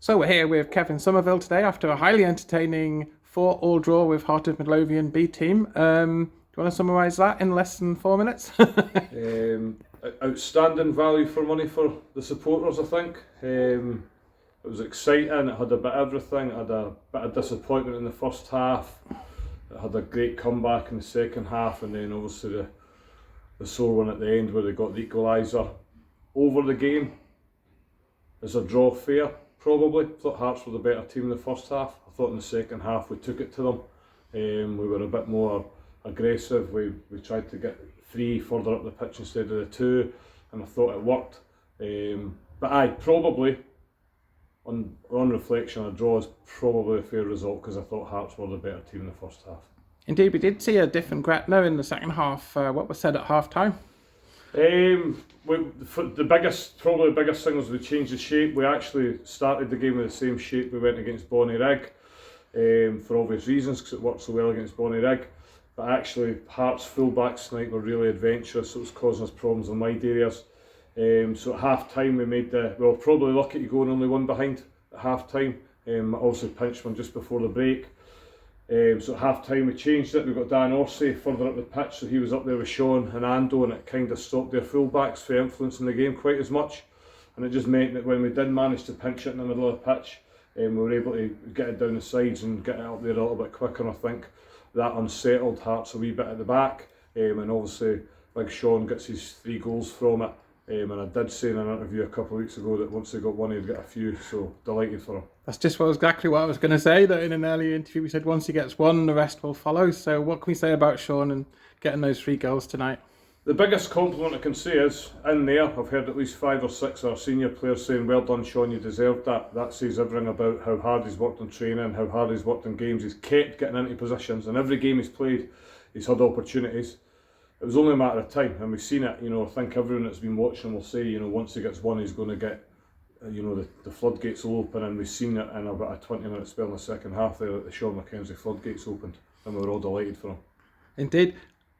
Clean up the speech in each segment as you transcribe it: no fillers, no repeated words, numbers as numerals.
So we're here with Kevin Somerville today after a highly entertaining 4-all draw with Heart of Midlothian B team. Do you want to summarise that in less than 4 minutes? Outstanding value for money for the supporters, I think. It was exciting, it had a bit of everything, it had a bit of disappointment in the first half, it had a great comeback in the second half, and then obviously the sore one at the end where they got the equaliser. Over the game, is a draw fair? Probably. I thought Hearts were the better team in the first half. I thought in the second half we took it to them. We were a bit more aggressive. We tried to get 3 further up the pitch instead of the 2, and I thought it worked. But probably, on reflection, a draw is probably a fair result because I thought Hearts were the better team in the first half. Indeed, we did see a different Gretna in the second half. What was said at half time? Probably the biggest thing was we changed the shape. We actually started the game with the same shape we went against Bonnyrigg, for obvious reasons because it worked so well against Bonnyrigg. But actually, Hearts fullbacks tonight were really adventurous, so it was causing us problems in wide areas. So at half time we made probably lucky to go and only 1 behind at half time. Also pinched one just before the break. So at half time we changed it. We got Dan Orsay further up the pitch, so he was up there with Sean and Ando, and it kind of stopped their fullbacks from influencing the game quite as much. And it just meant that when we did manage to pinch it in the middle of the pitch, we were able to get it down the sides and get it up there a little bit quicker. And I think that unsettled Hearts a wee bit at the back, and obviously Big Sean gets his 3 goals from it. And I did say in an interview a couple of weeks ago that once they got one he'd get a few, so delighted for him. That's just exactly what I was going to say, that in an earlier interview we said once he gets one the rest will follow. So what can we say about Sean and getting those 3 goals tonight? The biggest compliment I can say is, in there I've heard at least 5 or 6 of our senior players saying, well done Sean, you deserved that. That says everything about how hard he's worked on training, how hard he's worked in games. He's kept getting into positions, and every game he's played he's had opportunities. It was only a matter of time, and we've seen it. I think everyone that's been watching will say, once he gets one, he's going to get, the floodgates will open, and we've seen it in about a 20-minute spell in the second half there that the Sean Mackenzie floodgates opened, and we were all delighted for him. Indeed.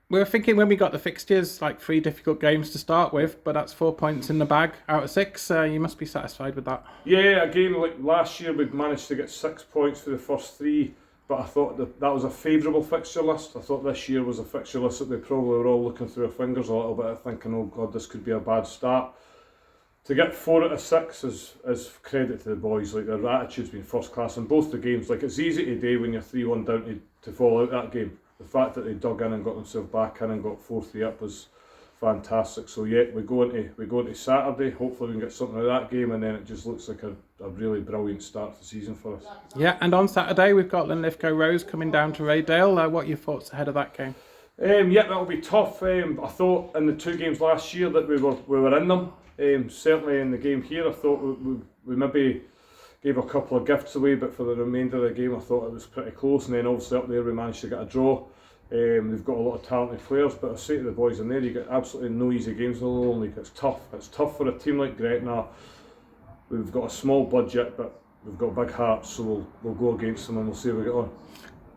We were thinking when we got the fixtures, like 3 difficult games to start with, but that's 4 points in the bag out of 6. You must be satisfied with that. Yeah, again, like last year, we managed to get 6 points for the first 3. But I thought that was a favourable fixture list. I thought this year was a fixture list that we probably were all looking through our fingers a little bit, thinking, oh God, this could be a bad start. To get 4 out of 6 is credit to the boys. Like, their attitude's been first class in both the games. Like, it's easy today when you're 3-1 down to fall out that game. The fact that they dug in and got themselves back in and got 4-3 up was fantastic. So yeah, we go into Saturday. Hopefully we can get something out of that game, and then it just looks like a really brilliant start to the season for us. Yeah, and on Saturday we've got Linlithgow Rose coming down to Raydale. What are your thoughts ahead of that game? Yeah, that'll be tough. I thought in the 2 games last year that we were in them. Certainly in the game here, I thought we maybe gave a couple of gifts away, but for the remainder of the game I thought it was pretty close, and then obviously up there we managed to get a draw. They've got a lot of talented players, but I say to the boys in there, you get absolutely no easy games in the Lowland League. It's tough. It's tough for a team like Gretna. We've got a small budget, but we've got big hearts, so we'll go against them and we'll see how we get on.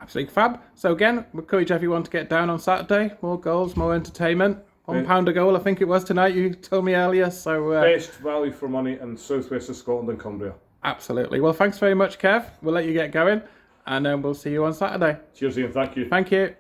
Absolutely fab. So again, we encourage everyone to get down on Saturday. More goals, more entertainment. £1 a goal, I think it was tonight, you told me earlier. So best value for money in southwest of Scotland and Cumbria. Absolutely. Well, thanks very much, Kev. We'll let you get going, and we'll see you on Saturday. Cheers, Ian. Thank you. Thank you.